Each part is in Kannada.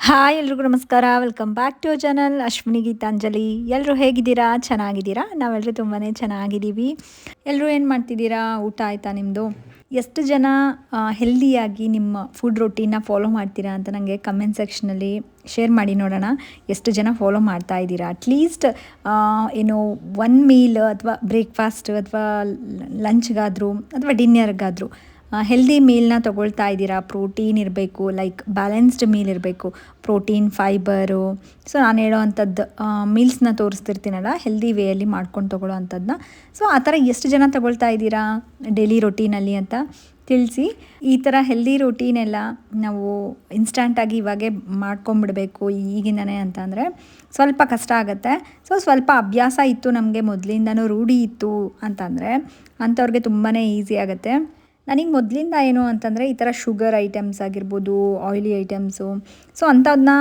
ಹಾಯ್ ಎಲ್ರಿಗೂ ನಮಸ್ಕಾರ. Welcome back to channel Ashwini Geetanjali. ಎಲ್ಲರೂ ಹೇಗಿದ್ದೀರಾ? ಚೆನ್ನಾಗಿದ್ದೀರಾ? ನಾವೆಲ್ಲರೂ ತುಂಬಾ ಚೆನ್ನಾಗಿದ್ದೀವಿ. ಎಲ್ಲರೂ ಏನು ಮಾಡ್ತಿದ್ದೀರಾ? ಊಟ ಆಯಿತಾ ನಿಮ್ಮದು? ಎಷ್ಟು ಜನ ಹೆಲ್ದಿಯಾಗಿ ನಿಮ್ಮ ಫುಡ್ ರೊಟೀನ್ನ ಫಾಲೋ ಮಾಡ್ತೀರಾ ಅಂತ ನನಗೆ ಕಮೆಂಟ್ ಸೆಕ್ಷನಲ್ಲಿ ಶೇರ್ ಮಾಡಿ ನೋಡೋಣ. ಎಷ್ಟು ಜನ ಫಾಲೋ ಮಾಡ್ತಾ ಇದ್ದೀರಾ? ಅಟ್ಲೀಸ್ಟ್ ಏನು ಒನ್ ಮೀಲ್ ಅಥವಾ ಬ್ರೇಕ್ಫಾಸ್ಟ್ ಅಥವಾ ಲಂಚ್ಗಾದರೂ ಅಥವಾ ಡಿನ್ನರ್ಗಾದರೂ ಹೆಲ್ದಿ ಮೀಲ್ನ ತೊಗೊಳ್ತಾ ಇದ್ದೀರಾ. ಪ್ರೋಟೀನ್ ಇರಬೇಕು, ಲೈಕ್ ಬ್ಯಾಲೆನ್ಸ್ಡ್ ಮೀಲ್ ಇರಬೇಕು, ಪ್ರೋಟೀನ್, ಫೈಬರು. ಸೊ ನಾನು ಹೇಳೋ ಅಂಥದ್ದು ಮೀಲ್ಸ್ನ ತೋರಿಸ್ತಿರ್ತೀನಲ್ಲ, ಹೆಲ್ದಿ ವೇಯಲ್ಲಿ ಮಾಡ್ಕೊಂಡು ತೊಗೊಳ್ಳೋ ಅಂಥದ್ದನ್ನ. ಸೊ ಆ ಥರ ಎಷ್ಟು ಜನ ತೊಗೊಳ್ತಾ ಇದ್ದೀರಾ ಡೈಲಿ ರೊಟೀನಲ್ಲಿ ಅಂತ ತಿಳಿಸಿ. ಈ ಥರ ಹೆಲ್ದಿ ರೊಟೀನೆಲ್ಲ ನಾವು ಇನ್ಸ್ಟಂಟಾಗಿ ಇವಾಗೇ ಮಾಡ್ಕೊಂಬಿಡಬೇಕು ಈಗಿಂದನೇ ಅಂತಂದರೆ ಸ್ವಲ್ಪ ಕಷ್ಟ ಆಗುತ್ತೆ. ಸೊ ಸ್ವಲ್ಪ ಅಭ್ಯಾಸ ಇತ್ತು ನಮಗೆ, ಮೊದಲಿಂದನೂ ರೂಢಿ ಇತ್ತು ಅಂತಂದರೆ ಅಂಥವ್ರಿಗೆ ತುಂಬಾ ಈಸಿ ಆಗುತ್ತೆ. ನನಗೆ ಮೊದಲಿಂದ ಏನು ಅಂತಂದರೆ ಈ ಥರ ಶುಗರ್ ಐಟಮ್ಸ್ ಆಗಿರ್ಬೋದು, ಆಯಿಲಿ ಐಟಮ್ಸು, ಸೊ ಅಂಥದನ್ನ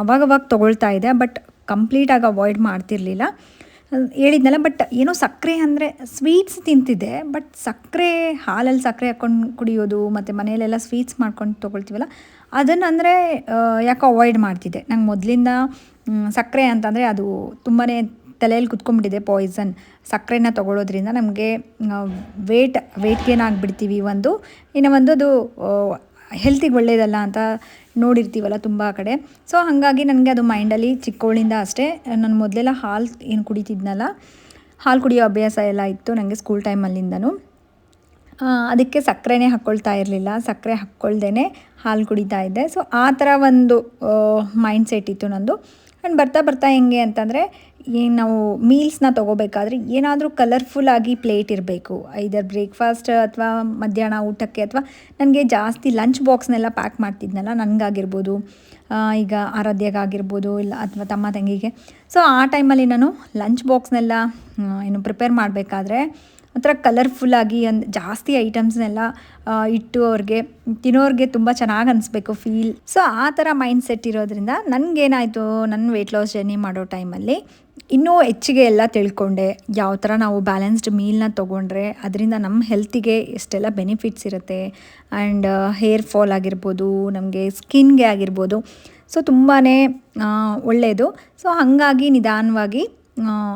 ಅವಾಗವಾಗ ತೊಗೊಳ್ತಾ ಇದೆ. ಬಟ್ ಕಂಪ್ಲೀಟಾಗಿ ಅವಾಯ್ಡ್ ಮಾಡ್ತಿರಲಿಲ್ಲ, ಹೇಳಿದ್ನಲ್ಲ. ಬಟ್ ಏನೋ ಸಕ್ಕರೆ ಅಂದರೆ ಸ್ವೀಟ್ಸ್ ತಿಂತಿದ್ದೆ. ಬಟ್ ಸಕ್ಕರೆ, ಹಾಲಲ್ಲಿ ಸಕ್ಕರೆ ಹಾಕ್ಕೊಂಡು ಕುಡಿಯೋದು ಮತ್ತು ಮನೆಯಲ್ಲೆಲ್ಲ ಸ್ವೀಟ್ಸ್ ಮಾಡ್ಕೊಂಡು ತೊಗೊಳ್ತೀವಲ್ಲ, ಅದನ್ನು ಅಂದರೆ ಯಾಕೋ ಅವಾಯ್ಡ್ ಮಾಡ್ತಿದ್ದೆ. ನಂಗೆ ಮೊದಲಿಂದ ಸಕ್ಕರೆ ಅಂತಂದರೆ ಅದು ತುಂಬಾ ತಲೆಯಲ್ಲಿ ಕುತ್ಕೊಂಡ್ಬಿಟ್ಟಿದೆ, ಪಾಯ್ಸನ್. ಸಕ್ಕರೆನ ತೊಗೊಳೋದ್ರಿಂದ ನಮಗೆ ವೇಟ್ ಗೇನ್ ಆಗಿಬಿಡ್ತೀವಿ ಒಂದು. ಇನ್ನು ಒಂದು ಅದು ಹೆಲ್ತಿಗೆ ಒಳ್ಳೆಯದಲ್ಲ ಅಂತ ನೋಡಿರ್ತೀವಲ್ಲ ತುಂಬ ಕಡೆ. ಸೊ ಹಾಗಾಗಿ ನನಗೆ ಅದು ಮೈಂಡಲ್ಲಿ ಚಿಕ್ಕವಳಿಂದ ಅಷ್ಟೇ. ನಾನು ಮೊದಲೆಲ್ಲ ಹಾಲು ಏನು ಕುಡಿತಿದ್ನಲ್ಲ, ಹಾಲು ಕುಡಿಯೋ ಅಭ್ಯಾಸ ಎಲ್ಲ ಇತ್ತು ನನಗೆ ಸ್ಕೂಲ್ ಟೈಮಲ್ಲಿಂದನೂ. ಅದಕ್ಕೆ ಸಕ್ಕರೆನೇ ಹಾಕ್ಕೊಳ್ತಾ ಇರಲಿಲ್ಲ, ಸಕ್ಕರೆ ಹಾಕ್ಕೊಳ್ದೇ ಹಾಲು ಕುಡಿತಾ ಇದ್ದೆ. ಸೊ ಆ ಥರ ಒಂದು ಮೈಂಡ್ ಸೆಟ್ ಇತ್ತು ನಂದು. ಆ್ಯಂಡ್ ಬರ್ತಾ ಬರ್ತಾ ಹೆಂಗೆ ಅಂತಂದರೆ, ಏನು ನಾವು ಮೀಲ್ಸ್ನ ತೊಗೋಬೇಕಾದ್ರೆ ಏನಾದರೂ ಕಲರ್ಫುಲ್ಲಾಗಿ ಪ್ಲೇಟ್ ಇರಬೇಕು. ಐದರ್ ಬ್ರೇಕ್ಫಾಸ್ಟ್ ಅಥವಾ ಮಧ್ಯಾಹ್ನ ಊಟಕ್ಕೆ, ಅಥವಾ ನನಗೆ ಜಾಸ್ತಿ ಲಂಚ್ ಬಾಕ್ಸ್ನೆಲ್ಲ ಪ್ಯಾಕ್ ಮಾಡ್ತಿದ್ನಲ್ಲ, ನನಗಾಗಿರ್ಬೋದು, ಈಗ ಆರಾಧ್ಯಗಾಗಿರ್ಬೋದು, ಇಲ್ಲ ಅಥವಾ ತಮ್ಮ ತಂಗಿಗೆ. ಸೊ ಆ ಟೈಮಲ್ಲಿ ನಾನು ಲಂಚ್ ಬಾಕ್ಸ್ನೆಲ್ಲ ಏನು ಪ್ರಿಪೇರ್ ಮಾಡಬೇಕಾದ್ರೆ ಒಂಥರ ಕಲರ್ಫುಲ್ಲಾಗಿ ಜಾಸ್ತಿ ಐಟಮ್ಸ್ನೆಲ್ಲ ಇಟ್ಟು ಅವ್ರಿಗೆ ತಿನ್ನೋರಿಗೆ ತುಂಬ ಚೆನ್ನಾಗಿ ಅನಿಸ್ಬೇಕು ಫೀಲ್. ಸೊ ಆ ಥರ ಮೈಂಡ್ ಸೆಟ್ ಇರೋದ್ರಿಂದ ನನಗೇನಾಯಿತು, ನನ್ನ ವೆಯ್ಟ್ ಲಾಸ್ ಜರ್ನಿ ಮಾಡೋ ಟೈಮಲ್ಲಿ ಇನ್ನೂ ಹೆಚ್ಚಿಗೆ ಎಲ್ಲ ತಿಳ್ಕೊಂಡೆ. ಯಾವ ಥರ ನಾವು ಬ್ಯಾಲೆನ್ಸ್ಡ್ ಮೀಲ್ನ ತೊಗೊಂಡ್ರೆ ಅದರಿಂದ ನಮ್ಮ ಹೆಲ್ತಿಗೆ ಎಷ್ಟೆಲ್ಲ ಬೆನಿಫಿಟ್ಸ್ ಇರುತ್ತೆ. ಆ್ಯಂಡ್ ಹೇರ್ ಫಾಲ್ ಆಗಿರ್ಬೋದು, ನಮಗೆ ಸ್ಕಿನ್ಗೆ ಆಗಿರ್ಬೋದು, ಸೊ ತುಂಬಾ ಒಳ್ಳೆಯದು. ಸೊ ಹಾಗಾಗಿ ನಿಧಾನವಾಗಿ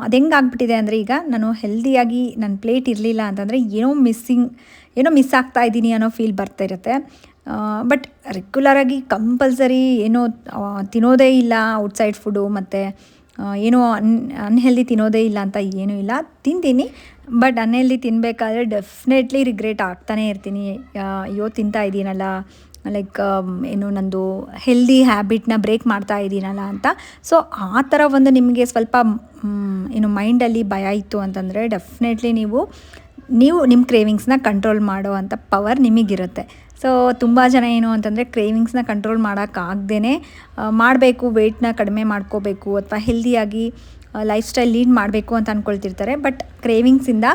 ಅದು ಹೆಂಗೆ ಆಗ್ಬಿಟ್ಟಿದೆ ಅಂದರೆ, ಈಗ ನಾನು ಹೆಲ್ದಿಯಾಗಿ ನನ್ನ ಪ್ಲೇಟ್ ಇರಲಿಲ್ಲ ಅಂತಂದರೆ ಏನೋ ಮಿಸ್ ಆಗ್ತಾ ಇದ್ದೀನಿ ಅನ್ನೋ ಫೀಲ್ ಬರ್ತಾ ಇರುತ್ತೆ. ಬಟ್ ರೆಗ್ಯುಲರಾಗಿ ಕಂಪಲ್ಸರಿ ಏನೋ ತಿನ್ನೋದೇ ಇಲ್ಲ ಔಟ್ಸೈಡ್ ಫುಡ್ಡು, ಮತ್ತು ಏನೋ ಅನ್ಹೆಲ್ದಿ ತಿನ್ನೋದೇ ಇಲ್ಲ ಅಂತ ಏನೂ ಇಲ್ಲ, ತಿಂತೀನಿ. ಬಟ್ ಅನ್ಹೆಲ್ದಿ ತಿನ್ನಬೇಕಾದ್ರೆ ಡೆಫಿನೆಟ್ಲಿ ರಿಗ್ರೆಟ್ ಆಗ್ತಾನೇ ಇರ್ತೀನಿ. ಅಯ್ಯೋ ತಿಂತಾ ಇದ್ದೀನಲ್ಲ, ಲೈಕ್ ಏನು ನಂದು ಹೆಲ್ದಿ ಹ್ಯಾಬಿಟ್ನ ಬ್ರೇಕ್ ಮಾಡ್ತಾ ಇದ್ದೀನಲ್ಲ ಅಂತ. ಸೊ ಆ ಥರ ಒಂದು ನಿಮಗೆ ಸ್ವಲ್ಪ ಏನು ಮೈಂಡಲ್ಲಿ ಭಯ ಇತ್ತು ಅಂತಂದರೆ ಡೆಫಿನೆಟ್ಲಿ ನೀವು ನಿಮ್ಮ ಕ್ರೇವಿಂಗ್ಸ್ನ ಕಂಟ್ರೋಲ್ ಮಾಡೋ ಅಂಥ ಪವರ್ ನಿಮಗಿರುತ್ತೆ. ಸೊ ತುಂಬ ಜನ ಏನು ಅಂತಂದರೆ ಕ್ರೇವಿಂಗ್ಸ್ನ ಕಂಟ್ರೋಲ್ ಮಾಡೋಕ್ಕಾಗ್ದೇ ಮಾಡಬೇಕು, ವೆಯ್ಟ್ನ ಕಡಿಮೆ ಮಾಡ್ಕೋಬೇಕು ಅಥವಾ ಹೆಲ್ದಿಯಾಗಿ ಲೈಫ್ ಸ್ಟೈಲ್ ಲೀಡ್ ಮಾಡಬೇಕು ಅಂತ ಅಂದ್ಕೊಳ್ತಿರ್ತಾರೆ. ಬಟ್ ಕ್ರೇವಿಂಗ್ಸಿಂದ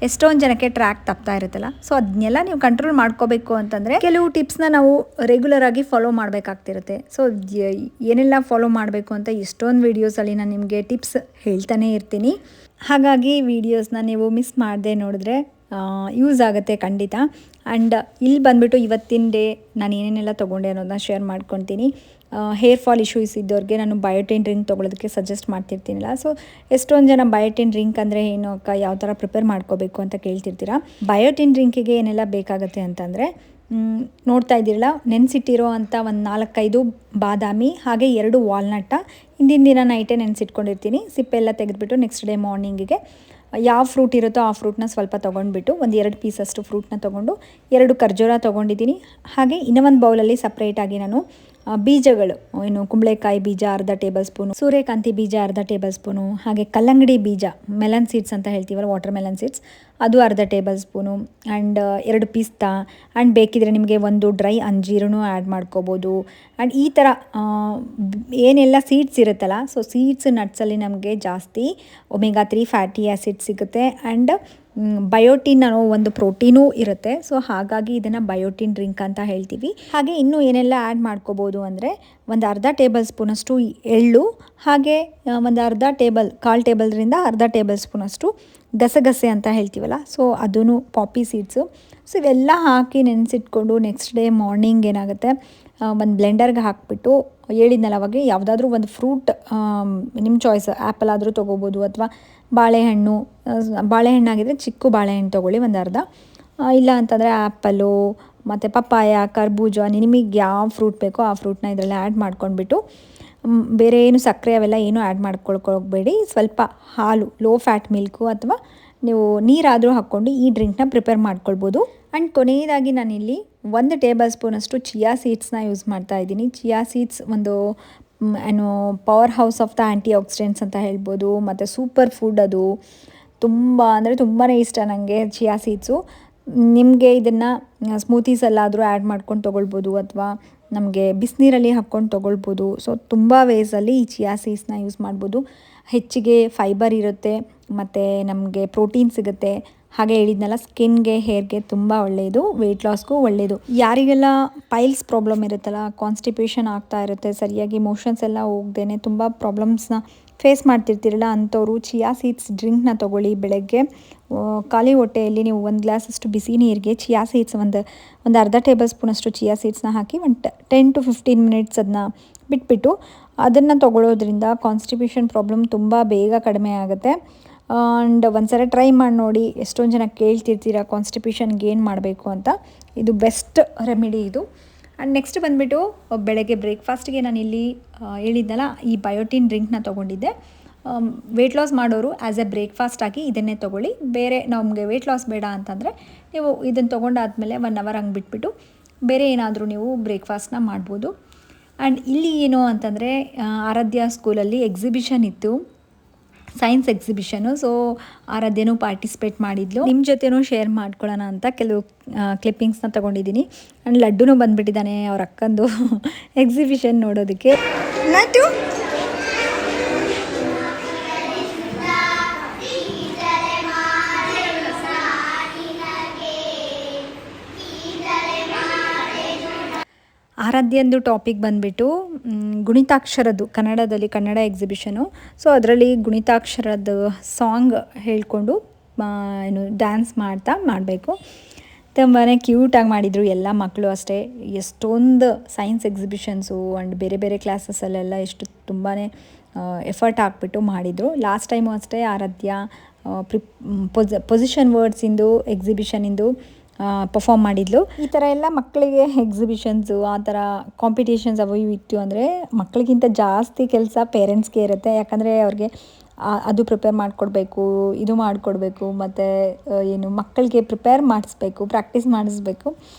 ಎಷ್ಟೊಂದು ಜನಕ್ಕೆ ಟ್ರ್ಯಾಕ್ ತಪ್ತಾ ಇರುತ್ತಲ್ಲ. ಸೊ ಅದನ್ನೆಲ್ಲ ನೀವು ಕಂಟ್ರೋಲ್ ಮಾಡ್ಕೋಬೇಕು ಅಂತಂದರೆ ಕೆಲವು ಟಿಪ್ಸ್ನ ನಾವು ರೆಗ್ಯುಲರಾಗಿ ಫಾಲೋ ಮಾಡಬೇಕಾಗ್ತಿರುತ್ತೆ. ಸೊ ಏನೆಲ್ಲ ಫಾಲೋ ಮಾಡಬೇಕು ಅಂತ ಎಷ್ಟೊಂದು ವೀಡಿಯೋಸಲ್ಲಿ ನಾನು ನಿಮಗೆ ಟಿಪ್ಸ್ ಹೇಳ್ತಾನೆ ಇರ್ತೀನಿ. ಹಾಗಾಗಿ ವೀಡಿಯೋಸ್ನ ನೀವು ಮಿಸ್ ಮಾಡದೆ ನೋಡಿದ್ರೆ ಯೂಸ್ ಆಗುತ್ತೆ ಖಂಡಿತ. ಆ್ಯಂಡ್ ಇಲ್ಲಿ ಬಂದುಬಿಟ್ಟು ಇವತ್ತಿನ ಡೇ ನಾನು ಏನೇನೆಲ್ಲ ತೊಗೊಂಡೆ ಅನ್ನೋದನ್ನ ಶೇರ್ ಮಾಡ್ಕೊತೀನಿ. ಹೇರ್ ಫಾಲ್ ಇಶ್ಯೂಸ್ ಇದ್ದವ್ರಿಗೆ ನಾನು ಬಯೋಟಿನ್ ಡ್ರಿಂಕ್ ತೊಗೊಳೋದಕ್ಕೆ ಸಜೆಸ್ಟ್ ಮಾಡ್ತಿರ್ತೀನಲ್ಲ. ಸೊ ಎಷ್ಟೊಂದು ಜನ ಬಯೋಟಿನ್ ಡ್ರಿಂಕ್ ಅಂದರೆ ಏನು ಅಕ್ಕ, ಯಾವ ಥರ ಪ್ರಿಪೇರ್ ಮಾಡ್ಕೋಬೇಕು ಅಂತ ಕೇಳ್ತಿರ್ತೀರಾ. ಬಯೋಟಿನ್ ಡ್ರಿಂಕಿಗೆ ಏನೆಲ್ಲ ಬೇಕಾಗುತ್ತೆ ಅಂತಂದರೆ, ನೋಡ್ತಾ ಇದ್ದೀರಲ್ಲ, ನೆನೆಸಿಟ್ಟಿರೋ ಅಂಥ ಒಂದು 4-5 ಬಾದಾಮಿ, ಹಾಗೆ 2 ವಾಲ್ನಟ್ಟ ಹಿಂದಿನ ದಿನ ನೈಟೇ ನೆನೆಸಿಟ್ಕೊಂಡಿರ್ತೀನಿ. ಸಿಪ್ಪೆಲ್ಲ ತೆಗೆದುಬಿಟ್ಟು ನೆಕ್ಸ್ಟ್ ಡೇ ಮಾರ್ನಿಂಗಿಗೆ ಯಾವ ಫ್ರೂಟ್ ಇರುತ್ತೋ ಆ ಫ್ರೂಟ್ನ ಸ್ವಲ್ಪ ತೊಗೊಂಡ್ಬಿಟ್ಟು ಒಂದು 2 ಪೀಸಷ್ಟು ಫ್ರೂಟ್ನ ತೊಗೊಂಡು 2 ಖರ್ಜೂರ ತೊಗೊಂಡಿದ್ದೀನಿ. ಹಾಗೆ ಇನ್ನೊಂದು ಬೌಲಲ್ಲಿ ಸಪ್ರೇಟಾಗಿ ನಾನು ಬೀಜಗಳು, ಏನು ಕುಂಬಳಕಾಯಿ ಬೀಜ ಅರ್ಧ ಟೇಬಲ್ ಸ್ಪೂನು, ಸೂರ್ಯಕಾಂತಿ ಬೀಜ ಅರ್ಧ ಟೇಬಲ್ ಸ್ಪೂನು, ಹಾಗೆ ಕಲ್ಲಂಗಡಿ ಬೀಜ, ಮೆಲನ್ ಸೀಡ್ಸ್ ಅಂತ ಹೇಳ್ತೀವಲ್ಲ, ವಾಟರ್ ಮೆಲನ್ ಸೀಡ್ಸ್, ಅದು ಅರ್ಧ ಟೇಬಲ್ ಸ್ಪೂನು. ಆ್ಯಂಡ್ 2 ಪಿಸ್ತಾ, ಆ್ಯಂಡ್ ಬೇಕಿದ್ರೆ ನಿಮಗೆ ಒಂದು ಡ್ರೈ ಅಂಜೀರೂ ಆ್ಯಡ್ ಮಾಡ್ಕೋಬೋದು. ಆ್ಯಂಡ್ ಈ ಥರ ಏನೆಲ್ಲ ಸೀಡ್ಸ್ ಇರುತ್ತಲ್ಲ, ಸೊ ಸೀಡ್ಸ್ ನಟ್ಸಲ್ಲಿ ನಮಗೆ ಜಾಸ್ತಿ ಒಮೆಗಾ 3 ಫ್ಯಾಟಿ ಆ್ಯಸಿಡ್ ಸಿಗುತ್ತೆ. ಆ್ಯಂಡ್ ಬಯೋಟಿನ್ ಅನ್ನೋ ಒಂದು ಪ್ರೋಟೀನೂ ಇರುತ್ತೆ. ಸೊ ಹಾಗಾಗಿ ಇದನ್ನು ಬಯೋಟಿನ್ ಡ್ರಿಂಕ್ ಅಂತ ಹೇಳ್ತೀವಿ. ಹಾಗೆ ಇನ್ನೂ ಏನೆಲ್ಲ ಆ್ಯಡ್ ಮಾಡ್ಕೋಬೋದು ಅಂದರೆ, ಒಂದು ಅರ್ಧ ಟೇಬಲ್ ಸ್ಪೂನಷ್ಟು ಎಳ್ಳು, ಹಾಗೆ ಒಂದು ಕಾಲು ಟೇಬಲ್ರಿಂದ ಅರ್ಧ ಟೇಬಲ್ ಸ್ಪೂನಷ್ಟು ಗಸಗಸೆ ಅಂತ ಹೇಳ್ತೀವಲ್ಲ, ಸೊ ಅದೂ ಪಾಪಿ ಸೀಡ್ಸು. ಸೊ ಇವೆಲ್ಲ ಹಾಕಿ ನೆನೆಸಿಟ್ಕೊಂಡು ನೆಕ್ಸ್ಟ್ ಡೇ ಮಾರ್ನಿಂಗ್ ಏನಾಗುತ್ತೆ, ಒಂದು ಬ್ಲೆಂಡರ್ಗೆ ಹಾಕಿಬಿಟ್ಟು ಹೇಳಿದ್ನಲ್ಲ ಅವಾಗ ಯಾವುದಾದ್ರೂ ಒಂದು ಫ್ರೂಟ್ ನಿಮ್ಮ ಚಾಯ್ಸ್, ಆ್ಯಪಲ್ ಆದರೂ ತೊಗೋಬೋದು ಅಥವಾ ಬಾಳೆಹಣ್ಣಾಗಿದ್ದರೆ ಚಿಕ್ಕ ಬಾಳೆಹಣ್ಣು ತೊಗೊಳ್ಳಿ ಒಂದು ಅರ್ಧ, ಇಲ್ಲ ಅಂತಂದರೆ ಆ್ಯಪಲು ಮತ್ತು ಪಪ್ಪಾಯ, ಕರ್ಬೂಜ, ನಿಮಗೆ ಯಾವ ಫ್ರೂಟ್ ಬೇಕೋ ಆ ಫ್ರೂಟ್ನ ಇದರಲ್ಲಿ ಆ್ಯಡ್ ಮಾಡ್ಕೊಂಡ್ಬಿಟ್ಟು, ಬೇರೆ ಏನು ಸಕ್ಕರೆ ಅವೆಲ್ಲ ಏನೂ ಆ್ಯಡ್ ಮಾಡ್ಕೊಳ್ಕೋಬೇಡಿ. ಸ್ವಲ್ಪ ಹಾಲು, ಲೋ ಫ್ಯಾಟ್ ಮಿಲ್ಕು ಅಥವಾ ನೀವು ನೀರಾದರೂ ಹಾಕ್ಕೊಂಡು ಈ ಡ್ರಿಂಕ್ನ ಪ್ರಿಪೇರ್ ಮಾಡ್ಕೊಳ್ಬೋದು. ಆ್ಯಂಡ್ ಕೊನೆಯದಾಗಿ ನಾನಿಲ್ಲಿ 1 ಟೇಬಲ್ ಸ್ಪೂನಷ್ಟು ಚಿಯಾ ಸೀಡ್ಸ್ನ ಯೂಸ್ ಮಾಡ್ತಾ ಇದ್ದೀನಿ. ಚಿಯಾ ಸೀಡ್ಸ್ ಒಂದು power house of the anti accidents ಅಂತ ಹೇಳ್ಬೋದು, ಮತ್ತು ಸೂಪರ್ ಫುಡ್. ಅದು ತುಂಬಾ ಇಷ್ಟ ನನಗೆ ಚಿಯಾ ಸೀಡ್ಸು. ನಿಮಗೆ ಇದನ್ನು ಸ್ಮೂತೀಸಲ್ಲಾದರೂ ಆ್ಯಡ್ ಮಾಡ್ಕೊಂಡು ತೊಗೊಳ್ಬೋದು ಅಥವಾ ನಮಗೆ ಬಿಸಿನೀರಲ್ಲಿ ಹಾಕ್ಕೊಂಡು ತೊಗೊಳ್ಬೋದು. ಸೊ ತುಂಬ ವೇಸಲ್ಲಿ ಈ ಚಿಯಾ ಸೀಡ್ಸ್ನ ಯೂಸ್ ಮಾಡ್ಬೋದು. ಹೆಚ್ಚಿಗೆ ಫೈಬರ್ ಇರುತ್ತೆ ಮತ್ತು ನಮಗೆ ಪ್ರೋಟೀನ್ ಸಿಗುತ್ತೆ. ಹಾಗೆ ಹೇಳಿದ್ನಲ್ಲ, ಸ್ಕಿನ್ಗೆ, ಹೇರ್ಗೆ ತುಂಬ ಒಳ್ಳೆಯದು, ವೆಯ್ಟ್ ಲಾಸ್ಗೂ ಒಳ್ಳೆಯದು. ಯಾರಿಗೆಲ್ಲ ಪೈಲ್ಸ್ ಪ್ರಾಬ್ಲಮ್ ಇರುತ್ತಲ್ಲ, ಕಾನ್ಸ್ಟಿಪೇಷನ್ ಆಗ್ತಾ ಇರುತ್ತೆ, ಸರಿಯಾಗಿ ಮೋಷನ್ಸ್ ಎಲ್ಲ ಹೋಗ್ದೇ ತುಂಬ ಪ್ರಾಬ್ಲಮ್ಸ್ನ ಫೇಸ್ ಮಾಡ್ತಿರ್ತೀರಲ್ಲ, ಅಂಥವ್ರು ಚಿಯಾ ಸೀಡ್ಸ್ ಡ್ರಿಂಕ್ನ ತೊಗೊಳ್ಳಿ. ಬೆಳಗ್ಗೆ ಖಾಲಿ ಹೊಟ್ಟೆಯಲ್ಲಿ ನೀವು 1 ಗ್ಲಾಸಷ್ಟು ಬಿಸಿ ನೀರಿಗೆ ಚಿಯಾ ಸೀಡ್ಸ್ ಒಂದು ಅರ್ಧ ಟೇಬಲ್ ಸ್ಪೂನಷ್ಟು ಚಿಯಾ ಸೀಡ್ಸ್ನ ಹಾಕಿ 10 to 15 ಮಿನಿಟ್ಸ್ ಅದನ್ನ ಬಿಟ್ಬಿಟ್ಟು ಅದನ್ನು ತೊಗೊಳ್ಳೋದ್ರಿಂದ ಕಾನ್ಸ್ಟಿಪೇಷನ್ ಪ್ರಾಬ್ಲಮ್ ತುಂಬ ಬೇಗ ಕಡಿಮೆ ಆಗುತ್ತೆ. ಆ್ಯಂಡ್ ಒಂದ್ಸಲ ಟ್ರೈ ಮಾಡಿ ನೋಡಿ. ಎಷ್ಟೊಂದು ಜನ ಕೇಳ್ತಿರ್ತೀರ ಕಾನ್ಸ್ಟಿಪೇಷನ್ಗೆ ಏನು ಮಾಡಬೇಕು ಅಂತ, ಇದು ಬೆಸ್ಟ್ ರೆಮಿಡಿ ಇದು. ಆ್ಯಂಡ್ ನೆಕ್ಸ್ಟ್ ಬಂದುಬಿಟ್ಟು ಬೆಳಗ್ಗೆ ಬ್ರೇಕ್ಫಾಸ್ಟ್ಗೆ ನಾನಿಲ್ಲಿ ಹೇಳಿದ್ನಲ್ಲ ಈ ಬಯೋಟಿನ್ ಡ್ರಿಂಕ್ನ ತೊಗೊಂಡಿದ್ದೆ. ವೆಯ್ಟ್ ಲಾಸ್ ಮಾಡೋರು ಆ್ಯಸ್ ಎ ಬ್ರೇಕ್ಫಾಸ್ಟ್ ಆಗಿ ಇದನ್ನೇ ತೊಗೊಳ್ಳಿ. ಬೇರೆ ನಮಗೆ ವೆಯ್ಟ್ ಲಾಸ್ ಬೇಡ ಅಂತಂದರೆ ನೀವು ಇದನ್ನು ತೊಗೊಂಡಾದ್ಮೇಲೆ 1 ಅವರ್ ಹಂಗೆ ಬಿಟ್ಬಿಟ್ಟು ಬೇರೆ ಏನಾದರೂ ನೀವು ಬ್ರೇಕ್ಫಾಸ್ಟ್ನ ಮಾಡ್ಬೋದು. ಆ್ಯಂಡ್ ಇಲ್ಲಿ ಏನು ಅಂತಂದರೆ ಆರಾಧ್ಯ ಸ್ಕೂಲಲ್ಲಿ ಎಕ್ಸಿಬಿಷನ್ ಇತ್ತು, ಸೈನ್ಸ್ ಎಕ್ಸಿಬಿಷನು. ಸೊ ಆರಾಧ್ಯನೂ ಪಾರ್ಟಿಸಿಪೇಟ್ ಮಾಡಿದ್ಲು. ನಿಮ್ಮ ಜೊತೆನೂ ಶೇರ್ ಮಾಡ್ಕೊಳ್ಳೋಣ ಅಂತ ಕೆಲವು ಕ್ಲಿಪ್ಪಿಂಗ್ಸ್ನ ತೊಗೊಂಡಿದ್ದೀನಿ. ಆ್ಯಂಡ್ ಲಡ್ಡುನೂ ಬಂದುಬಿಟ್ಟಿದ್ದಾನೆ ಅವ್ರ ಅಕ್ಕಂದು ಎಕ್ಸಿಬಿಷನ್ ನೋಡೋದಕ್ಕೆ. ಲಡ್ಡು ಆರಾಧ್ಯಂದು ಟಾಪಿಕ್ ಬಂದುಬಿಟ್ಟು ಗುಣಿತಾಕ್ಷರದ್ದು, ಕನ್ನಡ ಎಕ್ಸಿಬಿಷನು. ಸೊ ಅದರಲ್ಲಿ ಗುಣಿತಾಕ್ಷರದ ಸಾಂಗ್ ಹೇಳ್ಕೊಂಡು ಡ್ಯಾನ್ಸ್ ಮಾಡ್ತಾ ಮಾಡಬೇಕು. ತುಂಬಾ ಕ್ಯೂಟಾಗಿ ಮಾಡಿದರು ಎಲ್ಲ ಮಕ್ಕಳು ಅಷ್ಟೇ. ಎಷ್ಟೊಂದು ಸೈನ್ಸ್ ಎಕ್ಸಿಬಿಷನ್ಸು ಆ್ಯಂಡ್ ಬೇರೆ ಬೇರೆ ಕ್ಲಾಸಸ್ಸಲ್ಲೆಲ್ಲ ತುಂಬಾ ಎಫರ್ಟ್ ಹಾಕ್ಬಿಟ್ಟು ಮಾಡಿದರು. ಲಾಸ್ಟ್ ಟೈಮು ಅಷ್ಟೇ ಆರಾಧ್ಯ ಪೊಸಿಷನ್ ವರ್ಡ್ಸಿಂದು ಎಕ್ಸಿಬಿಷನಿಂದು ಪರ್ಫಾರ್ಮ್ ಮಾಡಿದ್ಲು. ಈ ಥರ ಎಲ್ಲ ಮಕ್ಕಳಿಗೆ ಎಕ್ಸಿಬಿಷನ್ಸು, ಆ ಥರ ಕಾಂಪಿಟೇಷನ್ಸ್ ಅವು ಇವು ಇತ್ತು ಅಂದರೆ ಮಕ್ಕಳಿಗಿಂತ ಜಾಸ್ತಿ ಕೆಲಸ ಪೇರೆಂಟ್ಸ್ಗೆ ಇರುತ್ತೆ. ಯಾಕಂದರೆ ಅವ್ರಿಗೆ ಅದು ಪ್ರಿಪೇರ್ ಮಾಡಿಕೊಡ್ಬೇಕು, ಇದು ಮಾಡಿಕೊಡ್ಬೇಕು, ಮತ್ತು ಮಕ್ಕಳಿಗೆ ಪ್ರಿಪೇರ್ ಮಾಡಿಸ್ಬೇಕು, ಪ್ರಾಕ್ಟೀಸ್ ಮಾಡಿಸ್ಬೇಕು.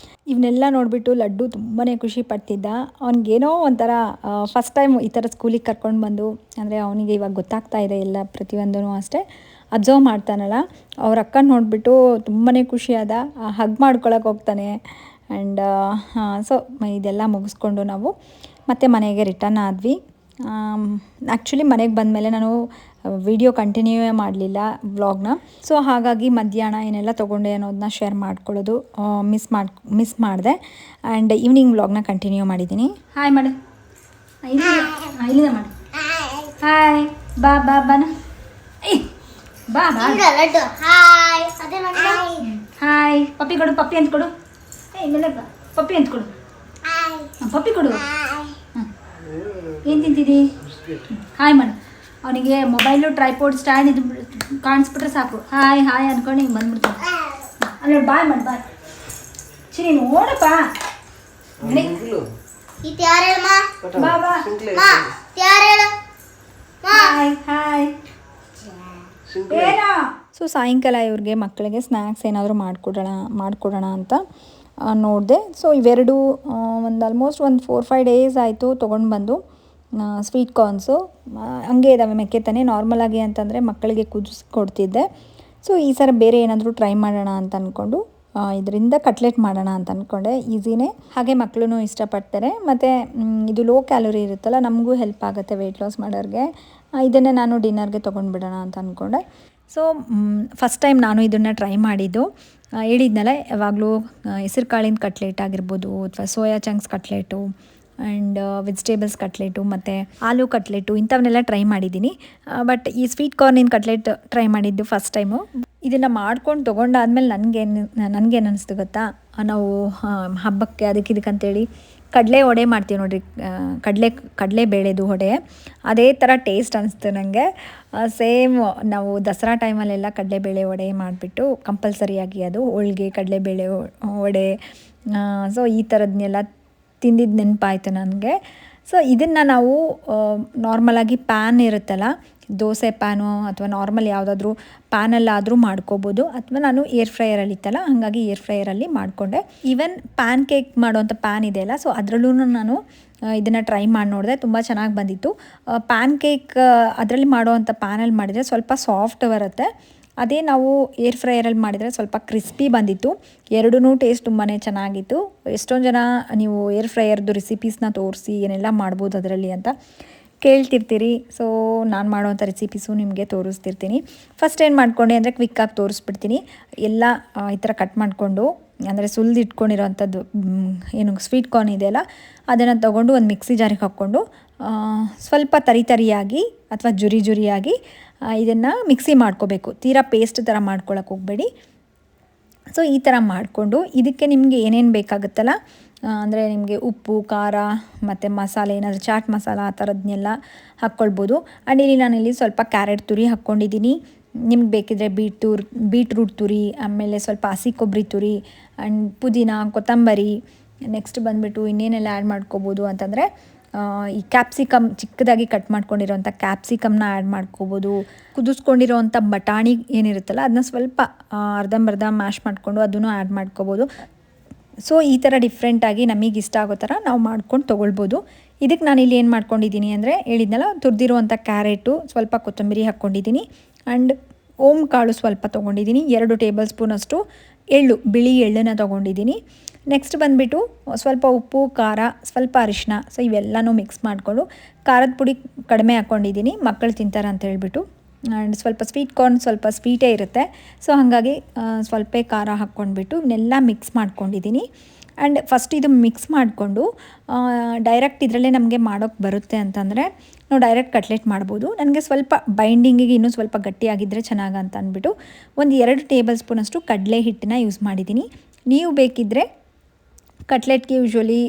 ಇವನ್ನೆಲ್ಲ ನೋಡಿಬಿಟ್ಟು ಲಡ್ಡು ತುಂಬಾ ಖುಷಿ ಪಡ್ತಿದ್ದ. ಅವ್ನಿಗೇನೋ ಒಂಥರ ಫಸ್ಟ್ ಟೈಮ್ ಈ ಥರ ಸ್ಕೂಲಿಗೆ ಕರ್ಕೊಂಡು ಬಂದು, ಅಂದರೆ ಅವನಿಗೆ ಇವಾಗ ಗೊತ್ತಾಗ್ತಾ ಇದೆ ಎಲ್ಲ ಪ್ರತಿಯೊಂದೂ ಅಷ್ಟೇ, ಅಬ್ಸರ್ವ್ ಮಾಡ್ತಾನಲ್ಲ. ಅವ್ರ ಅಕ್ಕನ ನೋಡಿಬಿಟ್ಟು ತುಂಬಾ ಖುಷಿಯಾದ, ಹಗ್ ಮಾಡ್ಕೊಳಕ್ಕೆ ಹೋಗ್ತಾನೆ. ಆ್ಯಂಡ್ ಸೊ ಇದೆಲ್ಲ ಮುಗಿಸ್ಕೊಂಡು ನಾವು ಮತ್ತೆ ಮನೆಗೆ ರಿಟರ್ನ್ ಆದ್ವಿ. ಆ್ಯಕ್ಚುಲಿ ಮನೆಗೆ ಬಂದಮೇಲೆ ನಾನು ವಿಡಿಯೋ ಕಂಟಿನ್ಯೂವೇ ಮಾಡಲಿಲ್ಲ ವ್ಲಾಗ್ನ. ಸೊ ಹಾಗಾಗಿ ಮಧ್ಯಾಹ್ನ ಏನೆಲ್ಲ ತೊಗೊಂಡೆ ಅನ್ನೋದನ್ನ ಶೇರ್ ಮಾಡ್ಕೊಳ್ಳೋದು ಮಿಸ್ ಮಾಡಿದೆ. ಆ್ಯಂಡ್ ಈವ್ನಿಂಗ್ ವ್ಲಾಗ್ನ ಕಂಟಿನ್ಯೂ ಮಾಡಿದ್ದೀನಿ. ಹಾಯ್ ಮಾಡು, ಇಲ್ಲಿಂದ ಮಾಡು. ಹಾಯ್ ಬಾ ಬಾ ಬಾನ, ಬಾ ಬಾ. ಹಾಯ್ ಪಪ್ಪಿ ಕೊಡು, ಪಪ್ಪಿ ಅಂತ ಕೊಡು. ಪಪ್ಪಿ ಅಂತ ಕೊಡು, ಪಪ್ಪಿ ಕೊಡು. ಏನು ತಿಂತಿದ್ದಿ? ಹಾಯ್ ಮಾಡು. ಅವನಿಗೆ ಮೊಬೈಲು, ಟ್ರೈಪೋಡ್, ಸ್ಟ್ಯಾಂಡ್ ಇದು ಕಾಣಿಸ್ಬಿಟ್ರೆ ಸಾಕು, ಹಾಯ್ ಹಾಯ್ ಅಂದ್ಕೊಂಡು ಹಿಂಗೆ ಬಂದ್ಬಿಡ್ತಾನೆ. ಅಲ್ಲಿ ಬಾಯ್ ಮಾಡಿ, ಬಾಯ್ ಚಿನಿ ನೋಡಪ್ಪ. ಬಾ ಬಾ, ಹಾಯ್ ಹಾಯ್. ಸೊ ಸಾಯಂಕಾಲ ಇವ್ರಿಗೆ ಮಕ್ಕಳಿಗೆ ಸ್ನ್ಯಾಕ್ಸ್ ಏನಾದರೂ ಮಾಡಿಕೊಡೋಣ ಅಂತ ನೋಡಿದೆ. ಸೊ ಇವೆರಡು ಆಲ್ಮೋಸ್ಟ್ 4-5 ಡೇಸ್ ಆಯಿತು ತೊಗೊಂಡು ಬಂದು. ಸ್ವೀಟ್ ಕಾರ್ನ್ಸು ಹಂಗೆ ಇದ್ದಾವೆ ಮೆಕ್ಕೆತಾನೆ. ನಾರ್ಮಲಾಗಿ ಅಂತಂದರೆ ಮಕ್ಕಳಿಗೆ ಕುದಿಸ್ಕೊಡ್ತಿದ್ದೆ. ಸೊ ಈ ಸಲ ಬೇರೆ ಏನಾದರೂ ಟ್ರೈ ಮಾಡೋಣ ಅಂತ ಅಂದ್ಕೊಂಡು ಇದರಿಂದ ಕಟ್ಲೆಟ್ ಮಾಡೋಣ ಅಂತ ಅಂದ್ಕೊಂಡೆ. ಈಸಿನೇ, ಹಾಗೆ ಮಕ್ಕಳು ಇಷ್ಟಪಡ್ತಾರೆ. ಮತ್ತು ಇದು ಲೋ ಕ್ಯಾಲೋರಿ ಇರುತ್ತಲ್ಲ, ನಮಗೂ ಹೆಲ್ಪ್ ಆಗುತ್ತೆ ವೆಯ್ಟ್ ಲಾಸ್ ಮಾಡೋರಿಗೆ. ಇದನ್ನೇ ನಾನು ಡಿನ್ನರ್ಗೆ ತೊಗೊಂಡ್ಬಿಡೋಣ ಅಂತ ಅಂದ್ಕೊಂಡೆ. ಸೊ ಫಸ್ಟ್ ಟೈಮ್ ನಾನು ಇದನ್ನು ಟ್ರೈ ಮಾಡಿದ್ದು. ಹೇಳಿದ್ನಲ್ಲ, ಯಾವಾಗಲೂ ಹೆಸರು ಕಾಳಿನ ಕಟ್ಲೆಟ್ ಆಗಿರ್ಬೋದು ಅಥವಾ soya chunks cutlet and vegetables cutlet ಮತ್ತು ಆಲೂ ಕಟ್ಲೆಟು ಇಂಥವನ್ನೆಲ್ಲ ಟ್ರೈ ಮಾಡಿದ್ದೀನಿ. ಬಟ್ ಈ ಸ್ವೀಟ್ ಕಾರ್ನಿನ ಕಟ್ಲೆಟ್ ಟ್ರೈ ಮಾಡಿದ್ದು ಫಸ್ಟ್ ಟೈಮು. ಇದನ್ನು ಮಾಡ್ಕೊಂಡು ತೊಗೊಂಡಾದ್ಮೇಲೆ ನನಗೇನು ಅನ್ನಿಸ್ತು ಗೊತ್ತಾ, ನಾವು ಹಬ್ಬಕ್ಕೆ ಇದಕ್ಕಂತೇಳಿ ಕಡಲೆ ವಡೆ ಮಾಡ್ತೀವಿ ನೋಡಿರಿ, ಕಡಲೆ ಬೇಳೆದು ವಡೆ, ಅದೇ ಥರ ಟೇಸ್ಟ್ ಅನ್ನಿಸ್ತು ನನಗೆ. ಸೇಮ್ ನಾವು ದಸರಾ ಟೈಮಲ್ಲೆಲ್ಲ ಕಡಲೆಬೇಳೆ ವಡೆ ಮಾಡಿಬಿಟ್ಟು ಕಂಪಲ್ಸರಿಯಾಗಿ ಅದು ಹೋಳ್ಗೆ ಕಡಲೆಬೇಳೆ ವಡೆ, ಸೊ ಈ ಥರದನ್ನೆಲ್ಲ ತಿಂದಿದ್ದು ನೆನಪಾಯಿತು ನನಗೆ. ಸೊ ಇದನ್ನು ನಾವು ನಾರ್ಮಲಾಗಿ ಪ್ಯಾನ್ ಇರುತ್ತಲ್ಲ, ದೋಸೆ ಪ್ಯಾನು ಅಥವಾ ನಾರ್ಮಲ್ ಯಾವುದಾದ್ರೂ ಪ್ಯಾನಲ್ಲಾದರೂ ಮಾಡ್ಕೋಬೋದು, ಅಥವಾ ನಾನು ಏರ್ ಫ್ರೈಯರಲ್ಲಿ ಇತ್ತಲ್ಲ ಹಾಗಾಗಿ ಏರ್ ಫ್ರೈಯರಲ್ಲಿ ಮಾಡಿಕೊಂಡೆ. ಈವನ್ ಪ್ಯಾನ್ ಕೇಕ್ ಮಾಡೋವಂಥ ಪ್ಯಾನ್ ಇದೆಯಲ್ಲ, ಸೊ ಅದರಲ್ಲೂ ನಾನು ಇದನ್ನು ಟ್ರೈ ಮಾಡಿ ನೋಡಿದೆ, ತುಂಬ ಚೆನ್ನಾಗಿ ಬಂದಿತ್ತು. ಪ್ಯಾನ್ ಕೇಕ್ ಅದರಲ್ಲಿ ಮಾಡೋವಂಥ ಪ್ಯಾನಲ್ಲಿ ಮಾಡಿದರೆ ಸ್ವಲ್ಪ ಸಾಫ್ಟ್ ಬರುತ್ತೆ, ಅದೇ ನಾವು ಏರ್ ಫ್ರೈಯರಲ್ಲಿ ಮಾಡಿದರೆ ಸ್ವಲ್ಪ ಕ್ರಿಸ್ಪಿ ಬಂದಿತ್ತು. ಎರಡೂ ಟೇಸ್ಟ್ ತುಂಬಾ ಚೆನ್ನಾಗಿತ್ತು. ಎಷ್ಟೊಂದು ಜನ ನೀವು ಏರ್ ಫ್ರೈಯರ್ದು ರೆಸಿಪೀಸ್ನ ತೋರಿಸಿ ಏನೆಲ್ಲ ಮಾಡ್ಬೋದು ಅದರಲ್ಲಿ ಅಂತ ಕೇಳ್ತಿರ್ತೀರಿ. ಸೊ ನಾನು ಮಾಡೋವಂಥ ರೆಸಿಪೀಸು ನಿಮಗೆ ತೋರಿಸ್ತಿರ್ತೀನಿ. ಫಸ್ಟ್ ಏನು ಮಾಡ್ಕೊಂಡೆ ಅಂದರೆ ಕ್ವಿಕ್ಕಾಗಿ ತೋರಿಸ್ಬಿಡ್ತೀನಿ. ಎಲ್ಲ ಈ ಥರ ಕಟ್ ಮಾಡಿಕೊಂಡು, ಅಂದರೆ ಸುಲಿದು ಇಟ್ಕೊಂಡಿರೋವಂಥದ್ದು ಏನು ಸ್ವೀಟ್ ಕಾರ್ನ್ ಇದೆಯಲ್ಲ ಅದನ್ನು ತೊಗೊಂಡು ಒಂದು ಮಿಕ್ಸಿ ಜಾರಿಗೆ ಹಾಕ್ಕೊಂಡು ಸ್ವಲ್ಪ ತರಿಯಾಗಿ ಅಥವಾ ಜುರಿಯಾಗಿ ಇದನ್ನು ಮಿಕ್ಸಿ ಮಾಡ್ಕೋಬೇಕು. ತೀರಾ ಪೇಸ್ಟ್ ಥರ ಮಾಡ್ಕೊಳಕ್ಕೆ ಹೋಗಬೇಡಿ. ಸೊ ಈ ಥರ ಮಾಡಿಕೊಂಡು ಇದಕ್ಕೆ ನಿಮಗೆ ಏನೇನು ಬೇಕಾಗುತ್ತಲ್ಲ, ಅಂದರೆ ನಿಮಗೆ ಉಪ್ಪು, ಖಾರ ಮತ್ತು ಮಸಾಲೆ ಏನಾದರೂ ಚಾಟ್ ಮಸಾಲ ಆ ಥರದನ್ನೆಲ್ಲ ಹಾಕ್ಕೊಳ್ಬೋದು. ಆ್ಯಂಡ್ ಇಲ್ಲಿ ನಾನಿಲ್ಲಿ ಸ್ವಲ್ಪ ಕ್ಯಾರೆಟ್ ತುರಿ ಹಾಕ್ಕೊಂಡಿದ್ದೀನಿ. ನಿಮ್ಗೆ ಬೇಕಿದ್ದರೆ ಬೀಟ್ರೂಟ್ ತುರಿ, ಆಮೇಲೆ ಸ್ವಲ್ಪ ಹಸಿ ಕೊಬ್ಬರಿ ತುರಿ, ಆ್ಯಂಡ್ ಪುದೀನ, ಕೊತ್ತಂಬರಿ, ನೆಕ್ಸ್ಟ್ ಬಂದುಬಿಟ್ಟು ಇನ್ನೇನೆಲ್ಲ ಆ್ಯಡ್ ಮಾಡ್ಕೋಬೋದು ಅಂತಂದರೆ ಈ ಕ್ಯಾಪ್ಸಿಕಮ್ ಚಿಕ್ಕದಾಗಿ ಕಟ್ ಮಾಡ್ಕೊಂಡಿರೋಂಥ ಕ್ಯಾಪ್ಸಿಕಮ್ನ ಆ್ಯಡ್ ಮಾಡ್ಕೋಬೋದು. ಕುದಿಸ್ಕೊಂಡಿರೋವಂಥ ಬಟಾಣಿ ಏನಿರುತ್ತಲ್ಲ ಅದನ್ನ ಸ್ವಲ್ಪ ಅರ್ಧಂಬರ್ಧ ಮ್ಯಾಶ್ ಮಾಡಿಕೊಂಡು ಅದನ್ನು ಆ್ಯಡ್ ಮಾಡ್ಕೋಬೋದು. ಸೊ ಈ ಥರ ಡಿಫ್ರೆಂಟಾಗಿ ನಮಗೆ ಇಷ್ಟ ಆಗೋ ಥರ ನಾವು ಮಾಡ್ಕೊಂಡು ತೊಗೊಳ್ಬೋದು. ಇದಕ್ಕೆ ನಾನಿಲ್ಲಿ ಏನು ಮಾಡ್ಕೊಂಡಿದ್ದೀನಿ ಅಂದರೆ ಹೇಳಿದ್ನಲ್ಲ, ತುರಿದಿರುವಂಥ ಕ್ಯಾರೆಟು, ಸ್ವಲ್ಪ ಕೊತ್ತಂಬರಿ ಹಾಕ್ಕೊಂಡಿದ್ದೀನಿ, ಆ್ಯಂಡ್ ಓಮ್ ಕಾಳು ಸ್ವಲ್ಪ ತೊಗೊಂಡಿದ್ದೀನಿ. 2 ಟೇಬಲ್ ಸ್ಪೂನಷ್ಟು ಬಿಳಿ ಎಳ್ಳನ್ನು ತೊಗೊಂಡಿದ್ದೀನಿ. ನೆಕ್ಸ್ಟ್ ಬಂದುಬಿಟ್ಟು ಸ್ವಲ್ಪ ಉಪ್ಪು, ಖಾರ, ಸ್ವಲ್ಪ ಅರಿಶಿನ, ಸೊ ಇವೆಲ್ಲನೂ ಮಿಕ್ಸ್ ಮಾಡಿಕೊಂಡು, ಖಾರದ ಪುಡಿ ಕಡಿಮೆ ಹಾಕ್ಕೊಂಡಿದ್ದೀನಿ, ಮಕ್ಕಳು ತಿಂತಾರೆ ಅಂತ ಹೇಳ್ಬಿಟ್ಟು. ಆ್ಯಂಡ್ ಸ್ವಲ್ಪ ಸ್ವೀಟ್ ಕಾರ್ನ್ ಸ್ವಲ್ಪ ಸ್ವೀಟೇ ಇರುತ್ತೆ, ಸೊ ಹಾಗಾಗಿ ಸ್ವಲ್ಪ ಖಾರ ಹಾಕ್ಕೊಂಡ್ಬಿಟ್ಟು ಇವನ್ನೆಲ್ಲ ಮಿಕ್ಸ್ ಮಾಡ್ಕೊಂಡಿದ್ದೀನಿ. ಆ್ಯಂಡ್ ಫಸ್ಟ್ ಇದು ಮಿಕ್ಸ್ ಮಾಡಿಕೊಂಡು ಡೈರೆಕ್ಟ್ ಇದರಲ್ಲೇ ನಮಗೆ ಮಾಡೋಕ್ಕೆ ಬರುತ್ತೆ ಅಂತಂದರೆ ನಾವು ಡೈರೆಕ್ಟ್ ಕಟ್ಲೆಟ್ ಮಾಡ್ಬೋದು. ನನಗೆ ಸ್ವಲ್ಪ ಬೈಂಡಿಂಗಿಗೆ ಇನ್ನೂ ಸ್ವಲ್ಪ ಗಟ್ಟಿಯಾಗಿದ್ದರೆ ಚೆನ್ನಾಗಿ ಅಂತ ಅಂದ್ಬಿಟ್ಟು ಒಂದು 2 ಟೇಬಲ್ ಸ್ಪೂನಷ್ಟು ಕಡಲೆ ಹಿಟ್ಟನ್ನ ಯೂಸ್ ಮಾಡಿದ್ದೀನಿ. ನೀವು ಬೇಕಿದ್ದರೆ ಕಟ್ಲೆಟ್ಗೆ ಯೂಶ್ವಲಿ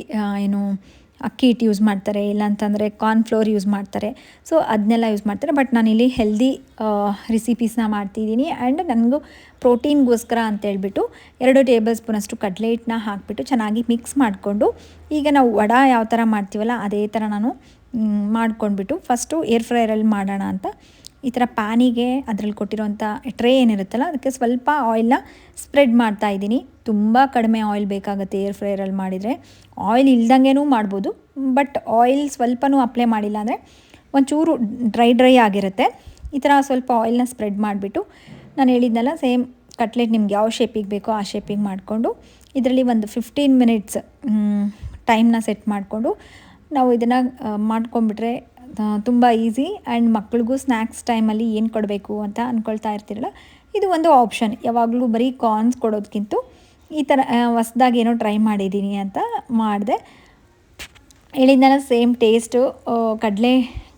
ಅಕ್ಕಿ ಹಿಟ್ಟು ಯೂಸ್ ಮಾಡ್ತಾರೆ, ಇಲ್ಲಾಂತಂದರೆ ಕಾರ್ನ್ಫ್ಲೋರ್ ಯೂಸ್ ಮಾಡ್ತಾರೆ, ಸೊ ಅದನ್ನೆಲ್ಲ ಯೂಸ್ ಮಾಡ್ತಾರೆ. ಬಟ್ ನಾನಿಲ್ಲಿ ಹೆಲ್ದಿ ರೆಸಿಪೀಸ್ನ ಮಾಡ್ತಿದ್ದೀನಿ. ಆ್ಯಂಡ್ ನನಗೂ ಪ್ರೋಟೀನ್ಗೋಸ್ಕರ ಅಂತೇಳ್ಬಿಟ್ಟು 2 ಟೇಬಲ್ ಸ್ಪೂನಷ್ಟು ಕಡಲೆ ಹಿಟ್ಟನ್ನ ಹಾಕಿಬಿಟ್ಟು ಚೆನ್ನಾಗಿ ಮಿಕ್ಸ್ ಮಾಡಿಕೊಂಡು, ಈಗ ನಾವು ವಡೆ ಯಾವ ಥರ ಮಾಡ್ತೀವಲ್ಲ ಅದೇ ಥರ ನಾನು ಮಾಡ್ಕೊಂಡ್ಬಿಟ್ಟು ಫಸ್ಟು ಏರ್ ಫ್ರೈಯರಲ್ಲಿ ಮಾಡೋಣ ಅಂತ ಈ ಥರ ಪ್ಯಾನಿಗೆ ಅದರಲ್ಲಿ ಕೊಟ್ಟಿರೋಂಥ ಟ್ರೇ ಏನಿರುತ್ತಲ್ಲ ಅದಕ್ಕೆ ಸ್ವಲ್ಪ ಆಯಿಲ್ನ ಸ್ಪ್ರೆಡ್ ಮಾಡ್ತಾ ಇದ್ದೀನಿ. ತುಂಬ ಕಡಿಮೆ ಆಯಿಲ್ ಬೇಕಾಗುತ್ತೆ ಏರ್ ಫ್ರೈಯರಲ್ಲಿ ಮಾಡಿದರೆ. ಆಯಿಲ್ ಇಲ್ದಂಗೆನೂ ಮಾಡ್ಬೋದು, ಬಟ್ ಆಯಿಲ್ ಸ್ವಲ್ಪನೂ ಅಪ್ಲೈ ಮಾಡಿಲ್ಲ ಅಂದರೆ ಒಂಚೂರು ಡ್ರೈ ಆಗಿರುತ್ತೆ. ಈ ಥರ ಸ್ವಲ್ಪ ಆಯಿಲ್ನ ಸ್ಪ್ರೆಡ್ ಮಾಡಿಬಿಟ್ಟು ನಾನು ಹೇಳಿದ್ನಲ್ಲ, ಸೇಮ್ ಕಟ್ಲೆಟ್ ನಿಮ್ಗೆ ಯಾವ ಶೇಪಿಗೆ ಬೇಕೋ ಆ ಶೇಪಿಗೆ ಮಾಡಿಕೊಂಡು ಇದರಲ್ಲಿ ಒಂದು 15 ಮಿನಿಟ್ಸ್ ಟೈಮ್ನ ಸೆಟ್ ಮಾಡಿಕೊಂಡು ನಾವು ಇದನ್ನು ಮಾಡ್ಕೊಂಡ್ಬಿಟ್ರೆ ತುಂಬ ಈಸಿ. ಆ್ಯಂಡ್ ಮಕ್ಳಿಗೂ ಸ್ನ್ಯಾಕ್ಸ್ ಟೈಮಲ್ಲಿ ಏನು ಕೊಡಬೇಕು ಅಂತ ಅಂದ್ಕೊಳ್ತಾ ಇರ್ತೀರಲ್ಲ, ಇದು ಒಂದು ಆಪ್ಷನ್. ಯಾವಾಗಲೂ ಬರೀ ಕಾರ್ನ್ಸ್ ಕೊಡೋದಕ್ಕಿಂತ ಈ ಥರ ಹೊಸ್ದಾಗಿ ಏನೋ ಟ್ರೈ ಮಾಡಿದ್ದೀನಿ ಅಂತ ಮಾಡಿದೆ. ಹೇಳಿದ್ನಲ್ಲ, ಸೇಮ್ ಟೇಸ್ಟು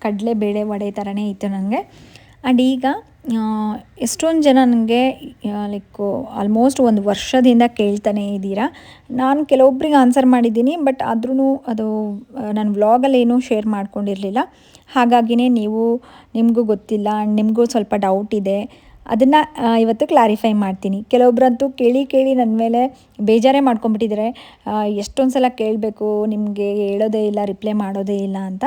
ಕಡಲೆ ಬೇಳೆ ವಡೆ ಥರನೇ ಇತ್ತು ನನಗೆ. ಆ್ಯಂಡ್ ಈಗ ಎಷ್ಟೊಂದು ಜನ ನನಗೆ ಆಲ್ಮೋಸ್ಟ್ 1 ವರ್ಷದಿಂದ ಕೇಳ್ತಾನೆ ಇದ್ದೀರಾ. ನಾನು ಕೆಲವೊಬ್ರಿಗೆ ಆನ್ಸರ್ ಮಾಡಿದ್ದೀನಿ, ಬಟ್ ಆದ್ರೂ ಅದು ನನ್ನ ವ್ಲಾಗಲ್ಲಿ ಏನೂ ಶೇರ್ ಮಾಡ್ಕೊಂಡಿರಲಿಲ್ಲ. ಹಾಗಾಗಿನೇ ನಿಮಗೂ ಗೊತ್ತಿಲ್ಲ, ನಿಮಗೂ ಸ್ವಲ್ಪ ಡೌಟ್ ಇದೆ, ಅದನ್ನು ಇವತ್ತು ಕ್ಲಾರಿಫೈ ಮಾಡ್ತೀನಿ. ಕೆಲವೊಬ್ಬರಂತೂ ಕೇಳಿ ನನ್ನ ಮೇಲೆ ಬೇಜಾರೇ ಮಾಡ್ಕೊಂಬಿಟ್ಟಿದ್ದಾರೆ, ಎಷ್ಟೊಂದು ಸಲ ಕೇಳಬೇಕು, ನಿಮಗೆ ಹೇಳೋದೇ ಇಲ್ಲ, ರಿಪ್ಲೈ ಮಾಡೋದೇ ಇಲ್ಲ ಅಂತ.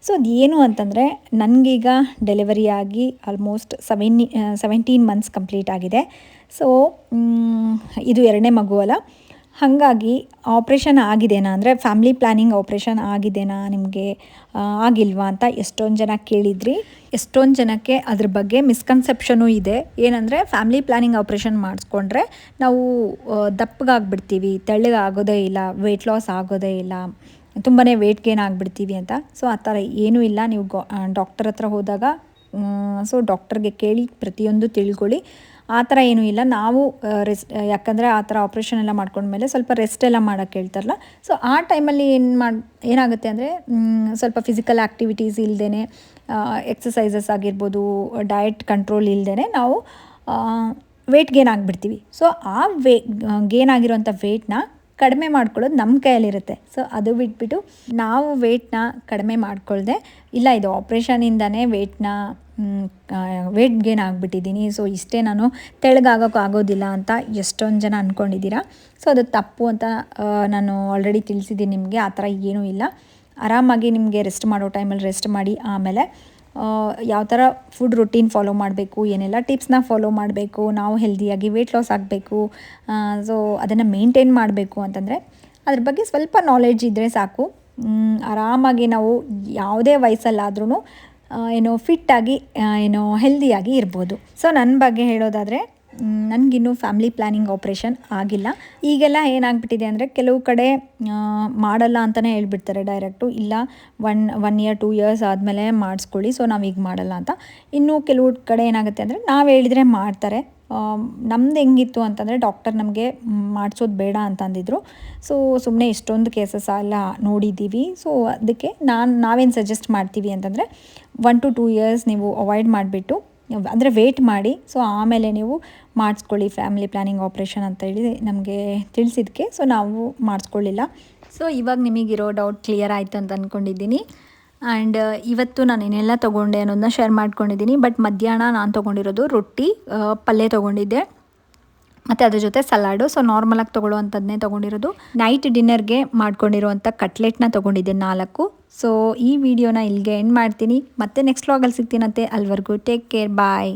ಸೊ ಅದೇನು ಅಂತಂದರೆ, ನನಗೀಗ ಡೆಲಿವರಿ ಆಗಿ ಆಲ್ಮೋಸ್ಟ್ 17 ಮಂತ್ಸ್ ಕಂಪ್ಲೀಟ್ ಆಗಿದೆ. ಸೊ ಇದು 2ನೇ ಮಗು ಅಲ್ಲ, ಹಾಗಾಗಿ ಆಪ್ರೇಷನ್ ಆಗಿದೆನಾ ಅಂದರೆ ಫ್ಯಾಮಿಲಿ ಪ್ಲ್ಯಾನಿಂಗ್ ಆಪ್ರೇಷನ್ ಆಗಿದೆನಾ ನಿಮಗೆ, ಆಗಿಲ್ವಾ ಅಂತ ಎಷ್ಟೊಂದು ಜನ ಕೇಳಿದ್ರಿ. ಎಷ್ಟೊಂದು ಜನಕ್ಕೆ ಅದ್ರ ಬಗ್ಗೆ ಮಿಸ್ಕನ್ಸೆಪ್ಷನೂ ಇದೆ. ಏನಂದರೆ ಫ್ಯಾಮಿಲಿ ಪ್ಲ್ಯಾನಿಂಗ್ ಆಪ್ರೇಷನ್ ಮಾಡಿಸ್ಕೊಂಡ್ರೆ ನಾವು ದಪ್ಪಗಾಗ್ಬಿಡ್ತೀವಿ, ತೆಳ್ಳಗಾಗೋದೇ ಇಲ್ಲ, ವೆಯ್ಟ್ ಲಾಸ್ ಆಗೋದೇ ಇಲ್ಲ, ತುಂಬಾ ವೆಯ್ಟ್ ಗೇನ್ ಆಗಿಬಿಡ್ತೀವಿ ಅಂತ. ಸೊ ಆ ಥರ ಏನೂ ಇಲ್ಲ. ನೀವು ಡಾಕ್ಟರ್ ಹತ್ರ ಹೋದಾಗ ಸೊ ಡಾಕ್ಟರ್ಗೆ ಕೇಳಿ ಪ್ರತಿಯೊಂದು ತಿಳ್ಕೊಳ್ಳಿ. ಆ ಥರ ಏನೂ ಇಲ್ಲ. ನಾವು ರೆಸ್ಟ್, ಯಾಕಂದರೆ ಆ ಥರ ಆಪ್ರೇಷನ್ ಎಲ್ಲ ಮಾಡ್ಕೊಂಡ್ಮೇಲೆ ಸ್ವಲ್ಪ ರೆಸ್ಟ್ ಎಲ್ಲ ಮಾಡೋಕ್ಕೆ ಹೇಳ್ತಾರಲ್ಲ, ಸೊ ಆ ಟೈಮಲ್ಲಿ ಏನಾಗುತ್ತೆ ಅಂದರೆ ಸ್ವಲ್ಪ ಫಿಸಿಕಲ್ ಆ್ಯಕ್ಟಿವಿಟೀಸ್ ಇಲ್ಲದೇ, ಎಕ್ಸಸೈಸಸ್ ಆಗಿರ್ಬೋದು, ಡಯಟ್ ಕಂಟ್ರೋಲ್ ಇಲ್ಲದೇ ನಾವು ವೆಯ್ಟ್ ಗೇನ್ ಆಗಿಬಿಡ್ತೀವಿ. ಸೊ ಆ ಗೇನ್ ಆಗಿರೋಂಥ ವೆಯ್ಟ್ನ ಕಡಿಮೆ ಮಾಡ್ಕೊಳ್ಳೋದು ನಮ್ಮ ಕೈಯಲ್ಲಿರುತ್ತೆ. ಸೊ ಅದು ಬಿಟ್ಬಿಟ್ಟು ನಾವು ವೆಯ್ಟ್ನ ಕಡಿಮೆ ಮಾಡ್ಕೊಳ್ದೆ, ಇಲ್ಲ ಇದು ಆಪ್ರೇಷನಿಂದನೇ ವೆಯ್ಟ್ ಗೇನ್ ಆಗಿಬಿಟ್ಟಿದ್ದೀನಿ, ಸೊ ಇಷ್ಟೇ ನಾನು ತೆಳ್ಳಗಾಗೋಕ್ಕೆ ಆಗೋದಿಲ್ಲ ಅಂತ ಎಷ್ಟೊಂದು ಜನ ಅಂದ್ಕೊಂಡಿದ್ದೀರಾ. ಸೊ ಅದು ತಪ್ಪು ಅಂತ ನಾನು ಆಲ್ರೆಡಿ ತಿಳಿಸಿದ್ದೀನಿ ನಿಮಗೆ. ಆ ಥರ ಏನೂ ಇಲ್ಲ. ಆರಾಮಾಗಿ ನಿಮಗೆ ರೆಸ್ಟ್ ಮಾಡೋ ಟೈಮಲ್ಲಿ ರೆಸ್ಟ್ ಮಾಡಿ, ಆಮೇಲೆ ಯಾವ ಥರ ಫುಡ್ ರುಟೀನ್ ಫಾಲೋ ಮಾಡಬೇಕು, ಏನೆಲ್ಲ ಟಿಪ್ಸ್ನ ಫಾಲೋ ಮಾಡಬೇಕು, ನಾವು ಹೆಲ್ದಿಯಾಗಿ ವೆಯ್ಟ್ ಲಾಸ್ ಆಗಬೇಕು, ಸೊ ಅದನ್ನು ಮೇಂಟೈನ್ ಮಾಡಬೇಕು ಅಂತಂದರೆ ಅದ್ರ ಬಗ್ಗೆ ಸ್ವಲ್ಪ ನಾಲೆಡ್ಜ್ ಇದ್ದರೆ ಸಾಕು. ಆರಾಮಾಗಿ ನಾವು ಯಾವುದೇ ವಯಸ್ಸಲ್ಲಾದ್ರೂ ಫಿಟ್ಟಾಗಿ ಹೆಲ್ದಿಯಾಗಿ ಇರ್ಬೋದು. ಸೊ ನನ್ನ ಬಗ್ಗೆ ಹೇಳೋದಾದರೆ, ನನಗಿನ್ನೂ ಫ್ಯಾಮಿಲಿ ಪ್ಲ್ಯಾನಿಂಗ್ ಆಪ್ರೇಷನ್ ಆಗಿಲ್ಲ. ಈಗೆಲ್ಲ ಏನಾಗ್ಬಿಟ್ಟಿದೆ ಅಂದರೆ, ಕೆಲವು ಕಡೆ ಮಾಡಲ್ಲ ಅಂತಲೇ ಹೇಳ್ಬಿಡ್ತಾರೆ ಡೈರೆಕ್ಟು, ಇಲ್ಲ 1 year 2 years ಆದಮೇಲೆ ಮಾಡಿಸ್ಕೊಳ್ಳಿ, ಸೊ ನಾವೀಗ ಮಾಡಲ್ಲ ಅಂತ. ಇನ್ನು ಕೆಲವು ಕಡೆ ಏನಾಗುತ್ತೆ ಅಂದರೆ, ನಾವು ಹೇಳಿದರೆ ಮಾಡ್ತಾರೆ. ನಮ್ದು ಹೆಂಗಿತ್ತು ಅಂತಂದರೆ, ಡಾಕ್ಟರ್ ನಮಗೆ ಮಾಡಿಸೋದು ಬೇಡ ಅಂತಂದಿದ್ರು. ಸೊ ಸುಮ್ಮನೆ ಇಷ್ಟೊಂದು ಕೇಸಸ್ ಎಲ್ಲ ನೋಡಿದ್ದೀವಿ. ಸೊ ಅದಕ್ಕೆ ನಾವೇನು ಸಜೆಸ್ಟ್ ಮಾಡ್ತೀವಿ ಅಂತಂದರೆ, 1 to 2 years ನೀವು ಅವಾಯ್ಡ್ ಮಾಡಿಬಿಟ್ಟು, ಅಂದರೆ ವೆಯ್ಟ್ ಮಾಡಿ, ಸೊ ಆಮೇಲೆ ನೀವು ಮಾಡಿಸ್ಕೊಳ್ಳಿ ಫ್ಯಾಮಿಲಿ ಪ್ಲ್ಯಾನಿಂಗ್ ಆಪ್ರೇಷನ್ ಅಂತೇಳಿ ನಮಗೆ ತಿಳಿಸಿದ್ದಕ್ಕೆ ಸೊ ನಾವು ಮಾಡಿಸ್ಕೊಳ್ಳಿಲ್ಲ. ಸೊ ಇವಾಗ ನಿಮಗಿರೋ ಡೌಟ್ ಕ್ಲಿಯರ್ ಆಯಿತು ಅಂತ ಅಂದ್ಕೊಂಡಿದ್ದೀನಿ. ಆ್ಯಂಡ್ ಇವತ್ತು ನಾನು ಏನೆಲ್ಲ ತೊಗೊಂಡೆ ಅನ್ನೋದನ್ನ ಶೇರ್ ಮಾಡ್ಕೊಂಡಿದ್ದೀನಿ. ಬಟ್ ಮಧ್ಯಾಹ್ನ ನಾನು ತೊಗೊಂಡಿರೋದು ರೊಟ್ಟಿ, ಪಲ್ಯ ತೊಗೊಂಡಿದ್ದೆ, ಮತ್ತು ಅದ್ರ ಜೊತೆ ಸಲಾಡು. ಸೊ ನಾರ್ಮಲಾಗಿ ತೊಗೊಳ್ಳೋವಂಥದ್ದನ್ನೇ ತೊಗೊಂಡಿರೋದು. ನೈಟ್ ಡಿನ್ನರ್ಗೆ ಮಾಡ್ಕೊಂಡಿರೋವಂಥ ಕಟ್ಲೆಟ್ನ ತೊಗೊಂಡಿದ್ದೆ 4. ಸೊ ಈ ವಿಡಿಯೋನ ಇಲ್ಲಿಗೆ ಎಂಡ್ ಮಾಡ್ತೀನಿ. ಮತ್ತೆ ನೆಕ್ಸ್ಟ್ ವ್ಲಾಗಲ್ಲಿ ಸಿಗ್ತೀನಂತೆ. ಅಲ್ಲಿವರೆಗೂ ಟೇಕ್ ಕೇರ್, ಬಾಯ್.